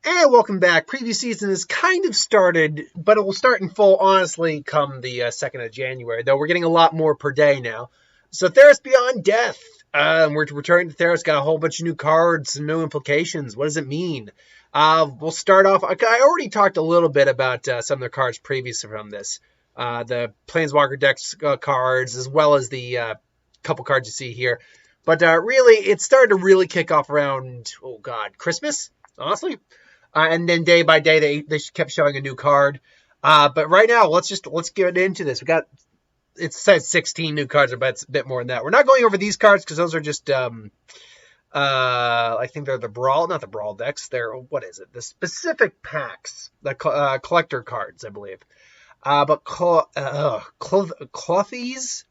And welcome back. Preview season has kind of started, but it will start in full, honestly, come the 2nd of January, though we're getting a lot more per day now. So Theros Beyond Death. We're returning to Theros, got a whole bunch of new cards, some new implications. What does it mean? We'll start off, I already talked a little bit about some of the cards previous from this. The Planeswalker decks cards, as well as the couple cards you see here. But really, it started to really kick off around, Christmas, honestly. And then day by day, they kept showing a new card. But right now, let's get into this. It says 16 new cards, but it's a bit more than that. We're not going over these cards because those are just, I think they're not the Brawl decks. They're, the specific packs, the collector cards, I believe. But Clothies,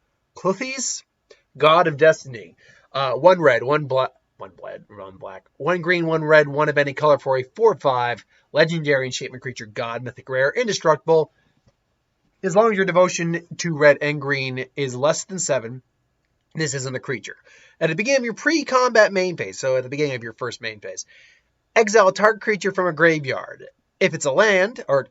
God of Destiny. One red, one black. One green, one red, one of any color for a 4/5 legendary enchantment creature, god, mythic rare, indestructible. As long as your devotion to red and green is less than 7, this isn't a creature. At the beginning of your pre-combat main phase, so at the beginning of your first main phase, exile a target creature from a graveyard. If it's a land, let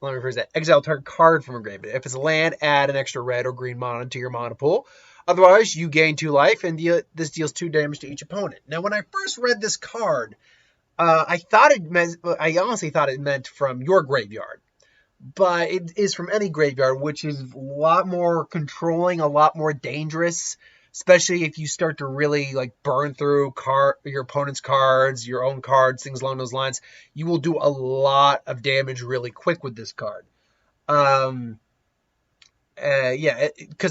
me rephrase that, exile a target card from a graveyard. If it's a land, add an extra red or green mana to your mana pool. Otherwise, you gain 2 life, and this deals 2 damage to each opponent. Now, when I first read this card, I honestly thought it meant from your graveyard. But it is from any graveyard, which is a lot more controlling, a lot more dangerous, especially if you start to really burn through your opponent's cards, your own cards, things along those lines. You will do a lot of damage really quick with this card. Because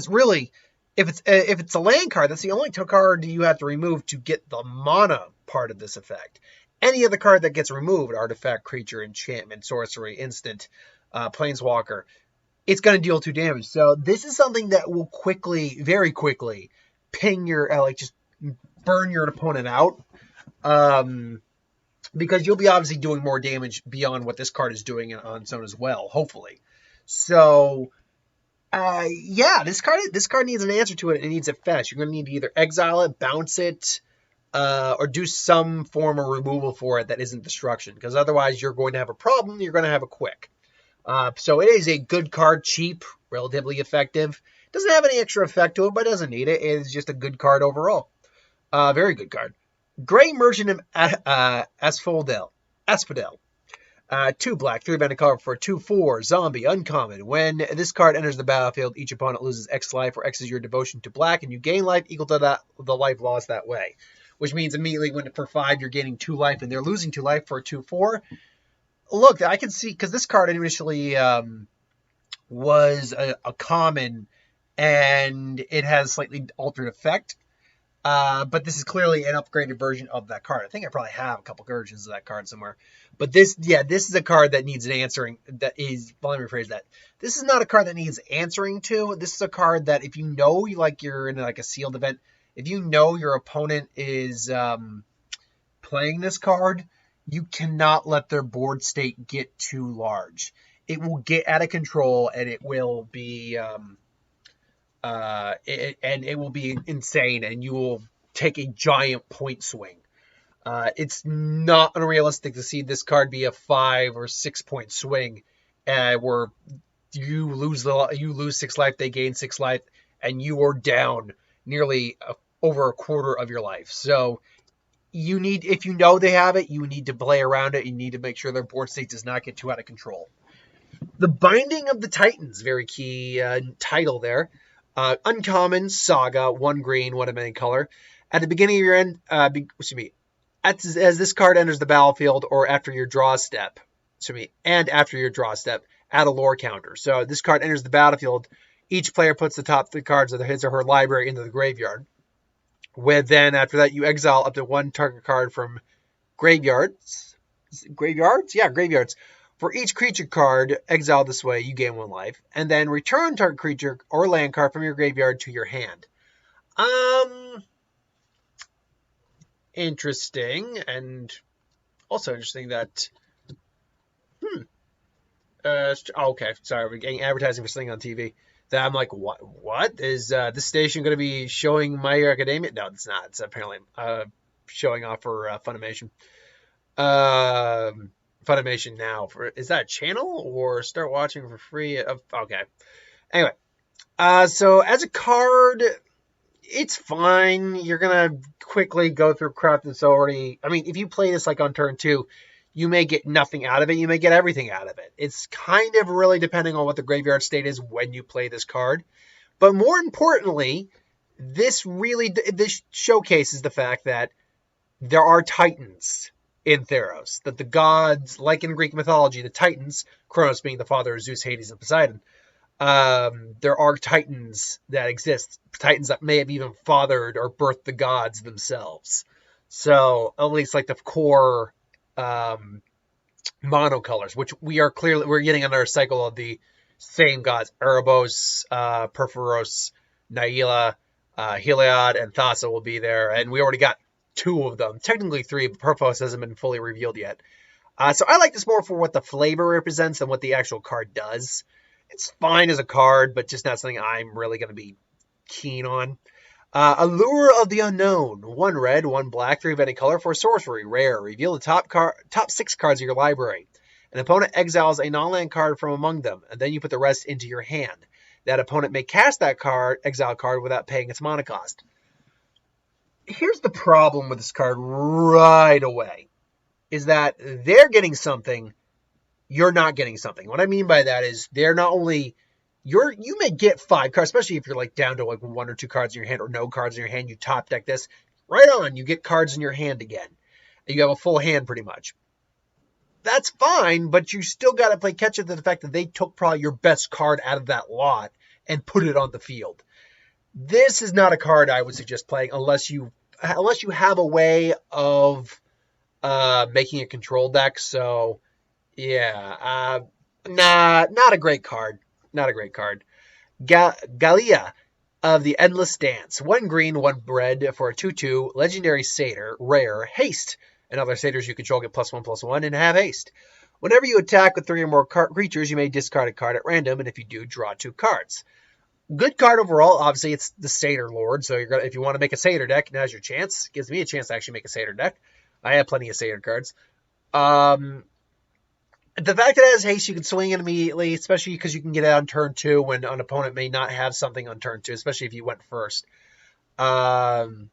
really, if it's a land card, that's the only card you have to remove to get the mana part of this effect. Any other card that gets removed, artifact, creature, enchantment, sorcery, instant, planeswalker, it's going to deal 2 damage. So this is something that will very quickly, ping your, just burn your opponent out. Because you'll be obviously doing more damage beyond what this card is doing on its own as well, hopefully. So, this card needs an answer to it. It needs it fast. You're going to need to either exile it, bounce it, or do some form of removal for it that isn't destruction. Because otherwise, you're going to have a problem. You're going to have it quick. So it is a good card, cheap, relatively effective. Doesn't have any extra effect to it, but doesn't need it. It is just a good card overall. Very good card. Gray Merchant of Asphodel. 2 black, 3 mana color for 2/4 zombie, uncommon. When this card enters the battlefield, each opponent loses X life, or X is your devotion to black, and you gain life equal to the life lost that way. Which means immediately when for 5 you're gaining 2 life, and they're losing 2 life for a 2/4. Look, I can see, because this card initially was a common, and it has slightly altered effect. But this is clearly an upgraded version of that card. I think I probably have a couple versions of that card somewhere. But this is a card that needs an answering. Let me rephrase that. This is not a card that needs answering to. This is a card that if you know you're in a sealed event, if you know your opponent is playing this card, you cannot let their board state get too large. It will get out of control, and it will be it will be insane, and you will take a giant point swing. It's not unrealistic to see this card be a 5 or 6 point swing, where you lose 6 life, they gain 6 life, and you are down nearly over a quarter of your life. So if you know they have it, you need to play around it. You need to make sure their board state does not get too out of control. The Binding of the Titans, very key title there. Uncommon, Saga, 1 green, 1 of any color. At the beginning of your end, as this card enters the battlefield or after your draw step, add a lore counter. So this card enters the battlefield. Each player puts the top 3 cards of his or her library into the graveyard. Then after that, you exile up to 1 target card from graveyards. Graveyards. For each creature card exiled this way, you gain 1 life. And then return target creature or land card from your graveyard to your hand. Interesting. And also interesting that... okay, sorry, we're getting advertising for something on TV. That I'm like, what? Is this station going to be showing My Hero Academia? No, it's not. It's apparently showing off for Funimation. Funimation now. Is that a channel or start watching for free? Okay. Anyway, so as a card, it's fine. You're gonna quickly go through crap that's already. I mean, if you play this like on turn 2, you may get nothing out of it. You may get everything out of it. It's kind of really depending on what the graveyard state is when you play this card. But more importantly, this showcases the fact that there are titans in Theros. That the gods, like in Greek mythology, the titans, Kronos being the father of Zeus, Hades, and Poseidon, there are titans that exist. Titans that may have even fathered or birthed the gods themselves. So at least like the core monocolors, which we're getting under a cycle of the same gods: Erebos, Perforos, Naila, Heliod, and Thassa will be there, and we already got 2 of them. Technically 3, but Perforos hasn't been fully revealed yet. So I like this more for what the flavor represents than what the actual card does. It's fine as a card, but just not something I'm really going to be keen on. Allure of the Unknown. 1 red, 1 black, 3 of any color for sorcery. Rare. Reveal the top 6 cards of your library. An opponent exiles a non-land card from among them, and then you put the rest into your hand. That opponent may cast that exile card, without paying its mana cost. Here's the problem with this card right away, is that they're getting something, you're not getting something. What I mean by that is they're not only, you may get 5 cards, especially if you're like down to like 1 or 2 cards in your hand or no cards in your hand, you top deck this, right on, you get cards in your hand again. And you have a full hand pretty much. That's fine, but you still got to play catch up to the fact that they took probably your best card out of that lot and put it on the field. This is not a card I would suggest playing unless you have a way of making a control deck. So, yeah, not a great card. Not a great card. Galia of the Endless Dance. 1 green, 1 red for a 2/2 legendary satyr, rare, haste. And other satyrs you control get +1/+1 and have haste. Whenever you attack with 3 or more creatures, you may discard a card at random, and if you do, draw 2 cards. Good card overall. Obviously, it's the Satyr Lord, so if you want to make a Satyr deck, now's your chance. Gives me a chance to actually make a Satyr deck. I have plenty of Satyr cards. The fact that it has haste, you can swing it immediately, especially because you can get it on turn 2 when an opponent may not have something on turn 2, especially if you went first. And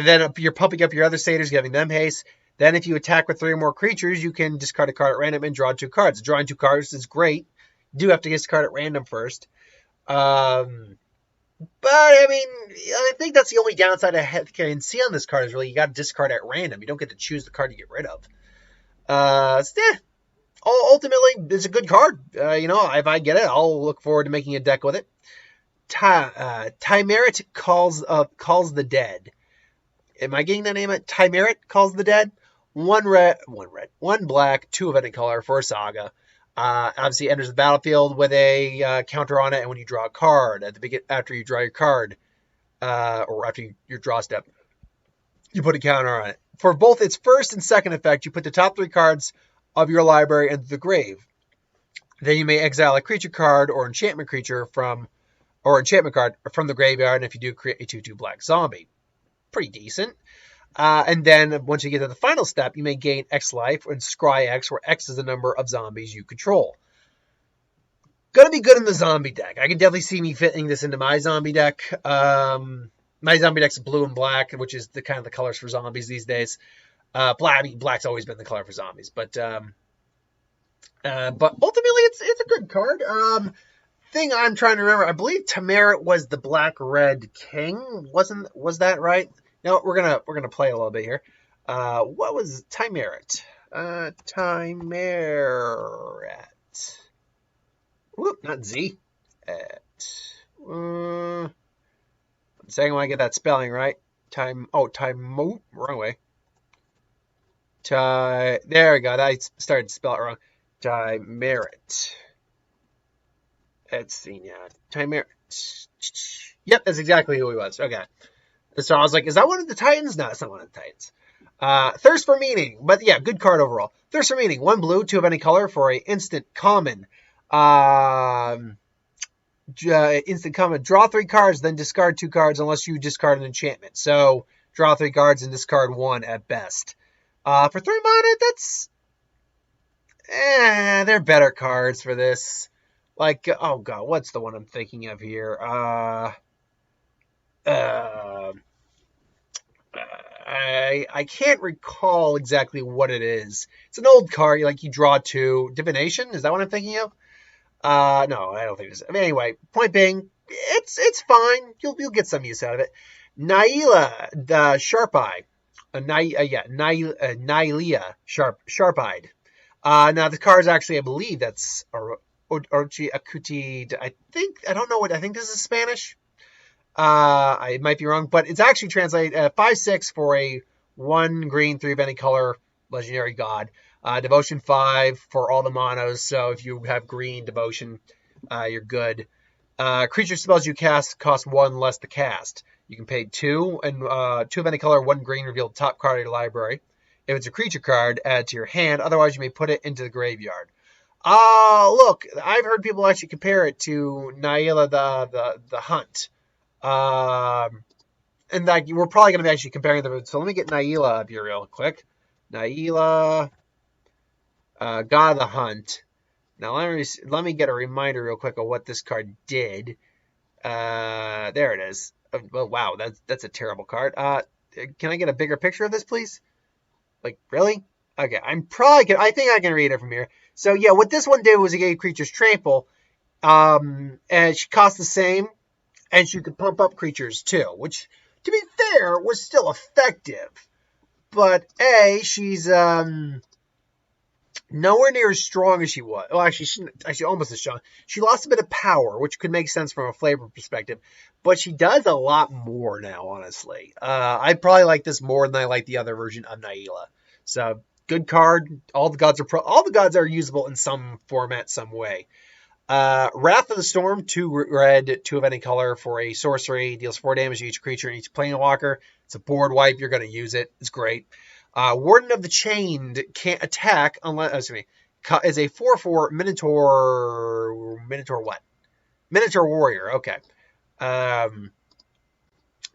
then you're pumping up your other satyrs, giving them haste. Then if you attack with 3 or more creatures, you can discard a card at random and draw 2 cards. Drawing 2 cards is great. You do have to discard at random first. But, I mean, I think that's the only downside I can see on this card is really you got to discard at random. You don't get to choose the card to get rid of. Ultimately, it's a good card. If I get it, I'll look forward to making a deck with it. Tymerit calls the dead. Am I getting that name? Tymerit calls the dead. 1 red, 1 black, 2 of any color for a saga. Obviously enters the battlefield with a counter on it, and when you draw a card after you draw your card, or after your draw step, you put a counter on it. For both its first and second effect, you put the top 3 cards of your library into the grave. Then you may exile a creature card or enchantment card from the graveyard, and if you do, create a 2/2 black zombie. Pretty decent. And then once you get to the final step, you may gain X life and scry X, where X is the number of zombies you control. Gonna be good in the zombie deck. I can definitely see me fitting this into my zombie deck. My zombie deck's blue and black, which is the kind of the colors for zombies these days. Black's always been the color for zombies, but ultimately it's a good card. Thing I'm trying to remember, I believe Tymerit was the black-red king. Was that right? No, we're gonna play a little bit here. What was Tymerit? Tymerit. Whoop, not Z. One second when I get that spelling right. Wrong way. There we go. I started to spell it wrong. Tymerit. Let's see now. Tymerit. Yep, that's exactly who he was. Okay. So I was like, is that one of the Titans? No, it's not one of the Titans. Thirst for Meaning. But yeah, good card overall. Thirst for Meaning. 1 blue, 2 of any color for a instant common. Instant common. Draw 3 cards, then discard 2 cards unless you discard an enchantment. So draw 3 cards and discard 1 at best. For 3 mana, that's... there are better cards for this. Like, oh god, what's the one I'm thinking of here? I can't recall exactly what it is. It's an old card, like you draw 2. Divination? Is that what I'm thinking of? No, I don't think it is. I mean, anyway, point being, it's fine. You'll get some use out of it. Naila, the Sharp-Eye. Nylea, Sharp-Eyed. Now the card's actually, I believe that's Orchi Acuti. I think this is Spanish. I might be wrong, but it's actually translated 5/6 for a 1 green 3 of any color legendary god. Devotion 5 for all the monos. So if you have green devotion, you're good. Creature spells you cast cost 1 less to cast. You can pay 2 and 2 of any color, 1 green, reveal the top card of your library. If it's a creature card, add it to your hand. Otherwise, you may put it into the graveyard. Look, I've heard people actually compare it to Naila the Hunt. And that we're probably going to be actually comparing them. So let me get Naila up here real quick. Naila, God of the Hunt. Now let me get a reminder real quick of what this card did. There it is. Oh, wow, that's a terrible card. Can I get a bigger picture of this, please? Like, really? Okay, I think I can read it from here. So yeah, what this one did was it gave creatures trample, and she cost the same, and she could pump up creatures too, which, to be fair, was still effective. But she's nowhere near as strong as she was. Well, actually almost as strong. She lost a bit of power, which could make sense from a flavor perspective, but she does a lot more now, honestly. I probably like this more than I like the other version of Naila. So, good card. All the gods are usable in some format, some way. Wrath of the Storm, 2 red, 2 of any color for a sorcery, deals 4 damage to each creature and each planeswalker. It's a board wipe. You're going to use it. It's great. Warden of the Chained can't attack unless, is a 4/4 Minotaur what? Minotaur Warrior. Okay.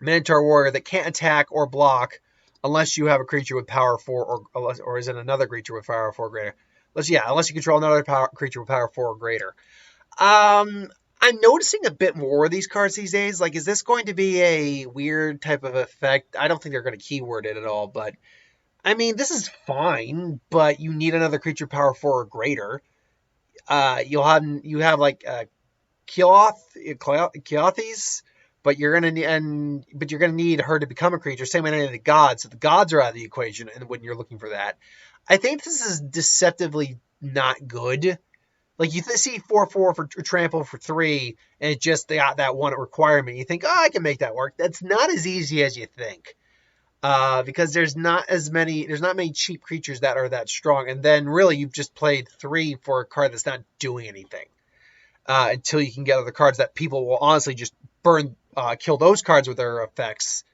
Minotaur Warrior that can't attack or block unless you have a creature with power 4 or is it another creature with power 4 or greater? Unless you control another creature with power 4 or greater. I'm noticing a bit more of these cards these days. Like, is this going to be a weird type of effect? I don't think they're going to keyword it at all, but I mean, this is fine, but you need another creature power 4 or greater. You have like Keothes, but you're gonna need her to become a creature. Same with any of the gods. So the gods are out of the equation, and when you're looking for that, I think this is deceptively not good. Like, you see 4/4 for trample for 3, and it just got that one requirement. You think, I can make that work. That's not as easy as you think. Because there's not many cheap creatures that are that strong. And then really you've just played 3 for a card that's not doing anything. Until you can get other cards that people will honestly just kill those cards with their effects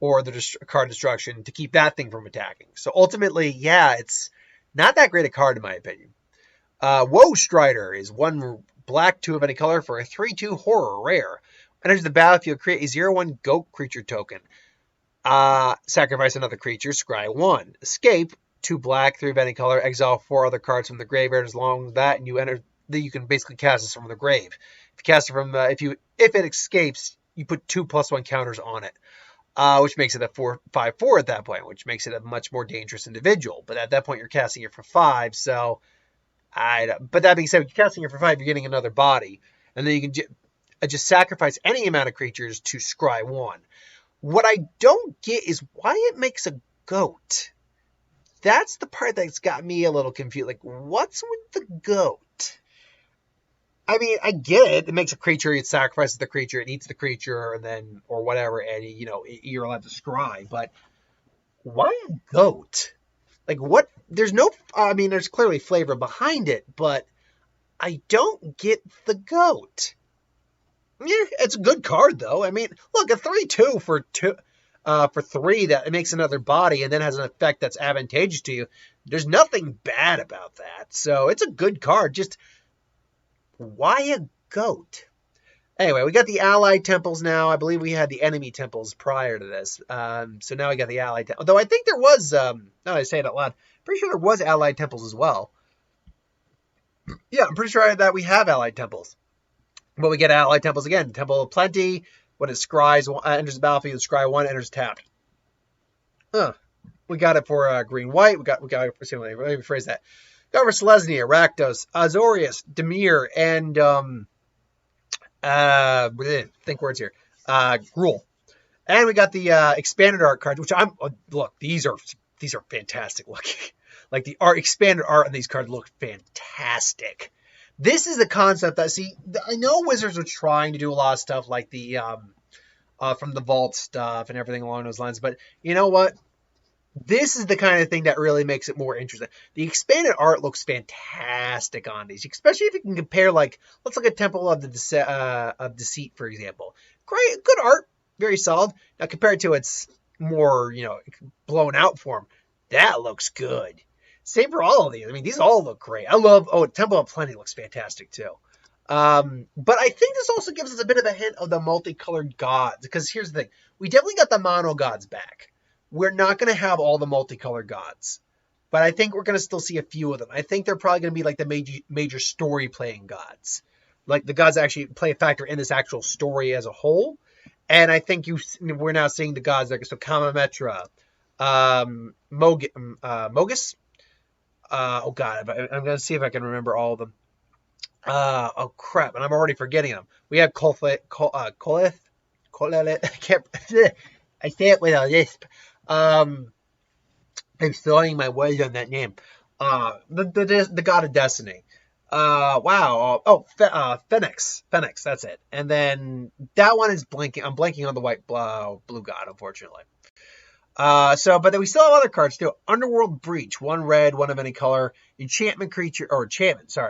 or the card destruction to keep that thing from attacking. So ultimately, yeah, it's not that great a card in my opinion. Woe Strider is 1 black, 2 of any color for a 3/2 horror rare. Enters the battlefield, create a 0/1 goat creature token. Sacrifice another creature, scry 1. Escape, 2 black, 3 of any color, exile 4 other cards from the graveyard as long as that, and you can basically cast this from the grave. If you cast it from if it escapes, you put 2 +1 counters on it. Which makes it a 4/5/4 at that point, which makes it a much more dangerous individual. But at that point, you're casting it for 5, so but that being said, you're casting it for 5, you're getting another body. And then you can just sacrifice any amount of creatures to scry 1. What I don't get is why it makes a goat. That's the part that's got me a little confused. Like, what's with the goat? I mean, I get it. It makes a creature, it sacrifices the creature, it eats the creature, and then, or whatever, and, you're allowed to scry. But why a goat? Like, what? There's clearly flavor behind it, but I don't get the goat. Yeah, it's a good card, though. I mean, look, a 3/2 for 3 that it makes another body and then has an effect that's advantageous to you. There's nothing bad about that. So it's a good card. Just why a goat? Anyway, we got the allied temples now. I believe we had the enemy temples prior to this. So now we got the allied temples. Though I think there was, now that I say it out loud, pretty sure there was allied temples as well. Yeah, I'm pretty sure that we have allied temples. But we get allied temples again. Temple of Plenty, when it scries, enters the battlefield, scry 1 enters tapped. We got it for green-white. We got it for, let me rephrase that. Got for Selesnya, Rakdos, Azorius, Demir, and, think words here. Gruul. And we got the expanded art cards, which look, these are fantastic looking. Like the expanded art on these cards look fantastic. This is the concept that, I know Wizards are trying to do a lot of stuff like the, from the vault stuff and everything along those lines, but you know what? This is the kind of thing that really makes it more interesting. The expanded art looks fantastic on these, especially if you can compare, like, let's look at Temple of Deceit, for example. Great, good art, very solid. Now, compared to its more, blown out form, that looks good. Same for all of these. I mean, these all look great. Temple of Plenty looks fantastic, too. But I think this also gives us a bit of a hint of the multicolored gods, because here's the thing. We definitely got the mono gods back. We're not going to have all the multicolored gods, but I think we're going to still see a few of them. I think they're probably going to be like the major story playing gods, like the gods that actually play a factor in this actual story as a whole. And I think we're now seeing the gods like, so Kamametra, Mogus. Oh God, I'm going to see if I can remember all of them. Oh crap, and I'm already forgetting them. We have Kolith. I can't. I say it with a lisp. I'm throwing my words on that name. The god of destiny. Wow. Phoenix. Phoenix, that's it. And then that one is blinking. I'm blanking on the white blue god, unfortunately. But then we still have other cards too. Underworld Breach, 1 red, 1 of any color. Enchantment,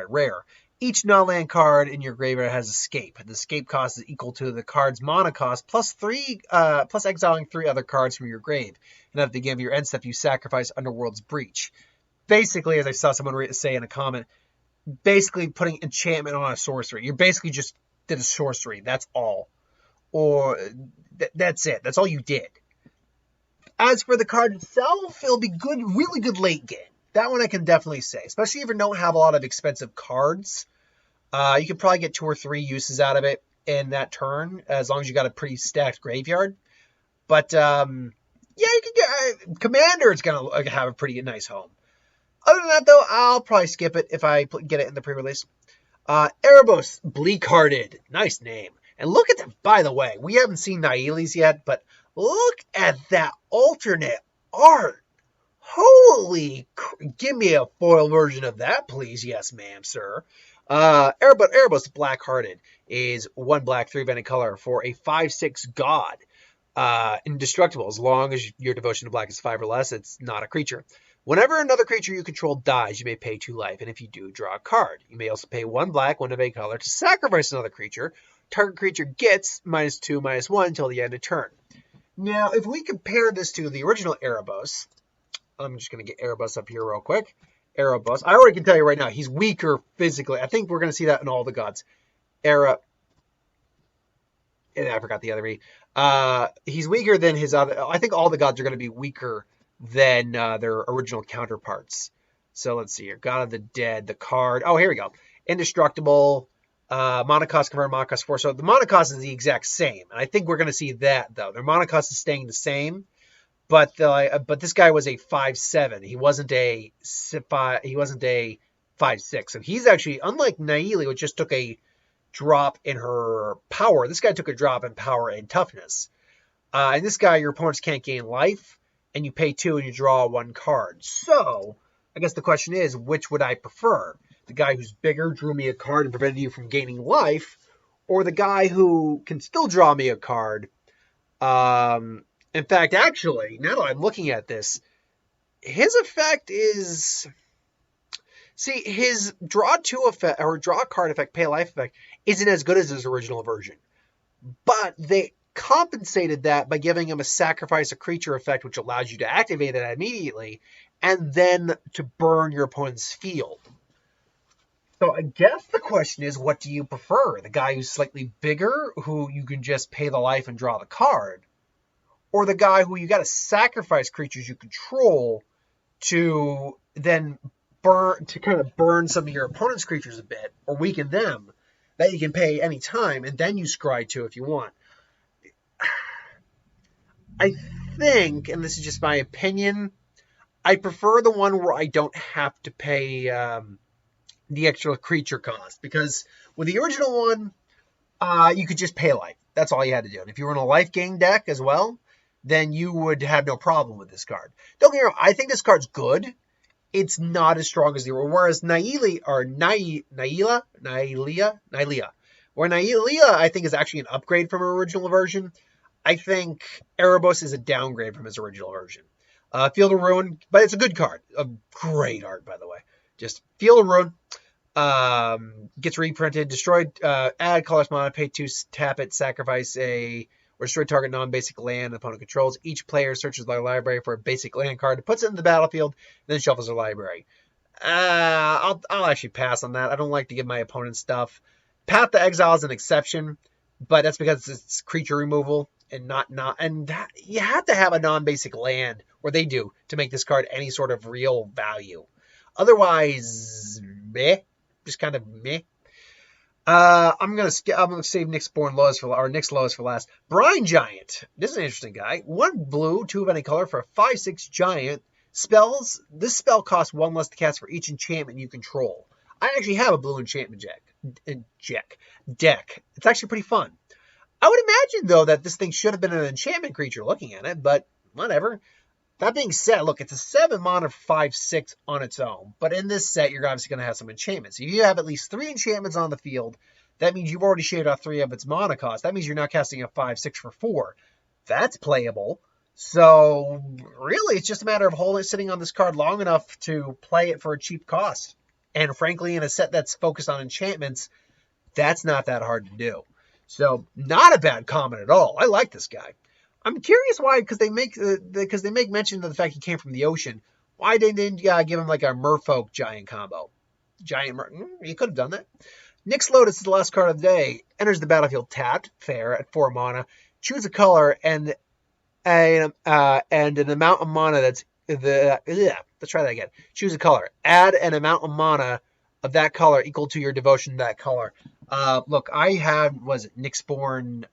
rare. Each non-land card in your graveyard has escape. The escape cost is equal to the card's mana cost plus exiling 3 other cards from your grave. And at the beginning of your end step, you sacrifice Underworld's Breach. Basically, as I saw someone say in a comment, basically putting enchantment on a sorcery. You basically just did a sorcery. That's all. Or that's it. That's all you did. As for the card itself, it'll be good, really good late game. That one I can definitely say, especially if you don't have a lot of expensive cards. You could probably get 2 or 3 uses out of it in that turn, as long as you got a pretty stacked graveyard. But, yeah, you can get... Commander is going to have a pretty nice home. Other than that, though, I'll probably skip it if I get it in the pre-release. Erebos, Bleak-Hearted. Nice name. And look at that, by the way, we haven't seen Nailis yet, but look at that alternate art. Holy, give me a foil version of that, please. Yes, ma'am, sir. Erebos Black-Hearted is 1 black, 3 of any color for a 5/6 god. Indestructible. As long as your devotion to black is 5 or less, it's not a creature. Whenever another creature you control dies, you may pay 2 life, and if you do, draw a card. You may also pay 1 black, 1 of any color to sacrifice another creature. Target creature gets -2/-1 until the end of turn. Now, if we compare this to the original Erebos, I'm just going to get Erebos up here real quick. Erebos. I already can tell you right now, he's weaker physically. I think we're going to see that in all the gods. And I forgot the other E. He's weaker than his other... I think all the gods are going to be weaker than their original counterparts. So let's see here. God of the Dead, the card. Oh, here we go. Indestructible. Mana cost convert mana cost 4. So the mana cost is the exact same. And I think we're going to see that, though. Their mana cost is staying the same. But this guy was a 5/7. He wasn't a 5/6. So he's actually, unlike Naili, which just took a drop in her power, this guy took a drop in power and toughness. And this guy, your opponents can't gain life, and you pay 2 and you draw 1 card. So I guess the question is, which would I prefer? The guy who's bigger, drew me a card and prevented you from gaining life, or the guy who can still draw me a card? In fact, actually, now that I'm looking at this, his effect is... See, his draw 2 effect, or draw card effect, pay life effect, isn't as good as his original version. But they compensated that by giving him a sacrifice a creature effect, which allows you to activate it immediately, and then to burn your opponent's field. So I guess the question is, what do you prefer? The guy who's slightly bigger, who you can just pay the life and draw the card? Or the guy who you got to sacrifice creatures you control to then kind of burn some of your opponent's creatures a bit, or weaken them, that you can pay any time, and then you scry to if you want. I think, and this is just my opinion, I prefer the one where I don't have to pay the extra creature cost, because with the original one, you could just pay life. That's all you had to do. And if you were in a life gain deck as well, then you would have no problem with this card. Don't get me wrong, I think this card's good. It's not as strong as the original. Whereas Nylea, where Nylea, I think, is actually an upgrade from her original version. I think Erebos is a downgrade from his original version. Field of Ruin, but it's a good card. A great art, by the way. Just Field of Ruin. Gets reprinted, destroyed, add colorless mana, pay 2, tap it, sacrifice a, or destroy target non-basic land opponent controls. Each player searches their library for a basic land card, puts it in the battlefield, then shuffles their library. I'll actually pass on that. I don't like to give my opponent stuff. Path to Exile is an exception, but that's because it's creature removal and you have to have a non-basic land, or they do, to make this card any sort of real value. Otherwise, meh. Just kind of meh. I'm gonna save Nick's Lotus for last. Brine Giant. This is an interesting guy. 1 blue, 2 of any color for a 5/6 giant. Spells. This spell costs 1 less to cast for each enchantment you control. I actually have a blue enchantment deck. It's actually pretty fun. I would imagine, though, that this thing should have been an enchantment creature looking at it, but whatever. That being said, look, it's a 7 mana 5/6 on its own, but in this set, you're obviously going to have some enchantments. If you have at least 3 enchantments on the field, that means you've already shaved off 3 of its mana cost. That means you're now casting a 5/6 for 4. That's playable. So, really, it's just a matter of sitting on this card long enough to play it for a cheap cost. And frankly, in a set that's focused on enchantments, that's not that hard to do. So, not a bad comment at all. I like this guy. I'm curious why, because they make mention of the fact he came from the ocean. Why they didn't give him like a merfolk giant combo? You could have done that. Nick's Lotus is the last card of the day. Enters the battlefield tapped, fair, at 4 mana. Choose a color and an amount of mana that's let's try that again. Choose a color. Add an amount of mana of that color equal to your devotion to that color. Look, I had, Nyxborn,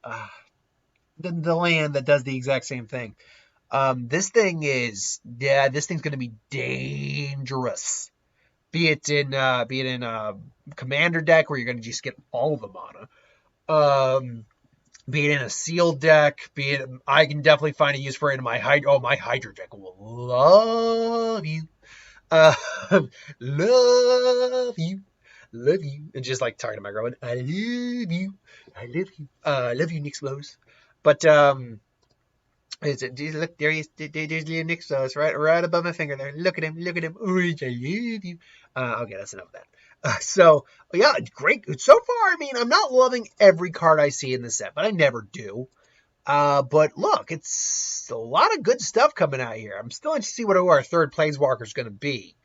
the land that does the exact same thing. This thing's going to be dangerous. Be it in a commander deck where you're going to just get all of the mana. Be it in a sealed deck. I can definitely find a use for it in my Hydra deck will love you. Love you. And just like talking to my girlfriend, I love you. Love you, Nick's Lotus. But look, there he is. There's little Nick's Lotus right above my finger there. Look at him. Orange, I love you. Okay, that's enough of that. So yeah, great. So far, I mean, I'm not loving every card I see in the set, but I never do. But look, it's a lot of good stuff coming out here. I'm still interested to see what our third Planeswalker is going to be.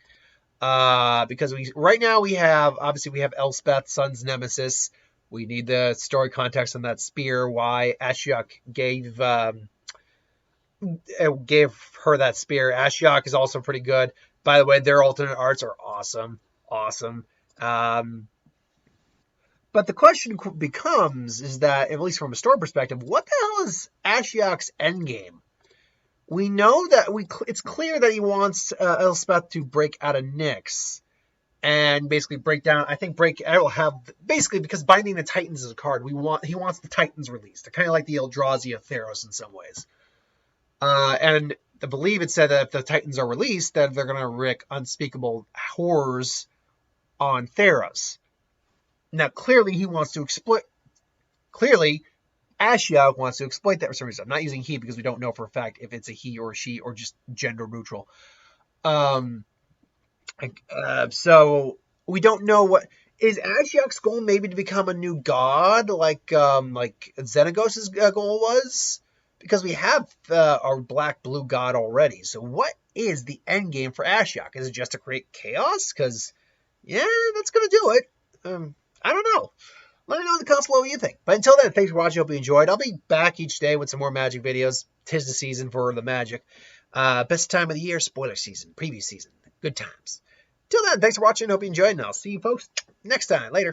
Because right now we have Elspeth, Sun's Nemesis. We need the story context on that spear. Why Ashiok gave her that spear. Ashiok is also pretty good. By the way, their alternate arts are awesome. But the question becomes is that, at least from a story perspective, what the hell is Ashiok's endgame? We know that it's clear that he wants Elspeth to break out of Nyx and basically break down. I think because Binding the Titans is a card he wants the Titans released. They're kind of like the Eldrazi of Theros in some ways. And I believe it said that if the Titans are released, that they're going to wreak unspeakable horrors on Theros. Now, clearly, he wants to exploit. Clearly, Ashiok wants to exploit that for some reason. I'm not using he because we don't know for a fact if it's a he or a she or just gender neutral. So we don't know what is Ashiok's goal. Maybe to become a new god, like Xenagos' goal was, because we have our black-blue god already. So what is the end game for Ashiok? Is it just to create chaos? Because yeah, that's gonna do it. I don't know. Let me know in the comments below what you think. But until then, thanks for watching. Hope you enjoyed. I'll be back each day with some more Magic videos. 'Tis the season for the Magic. Best time of the year, spoiler season, preview season. Good times. Till then, thanks for watching. Hope you enjoyed, and I'll see you folks next time. Later.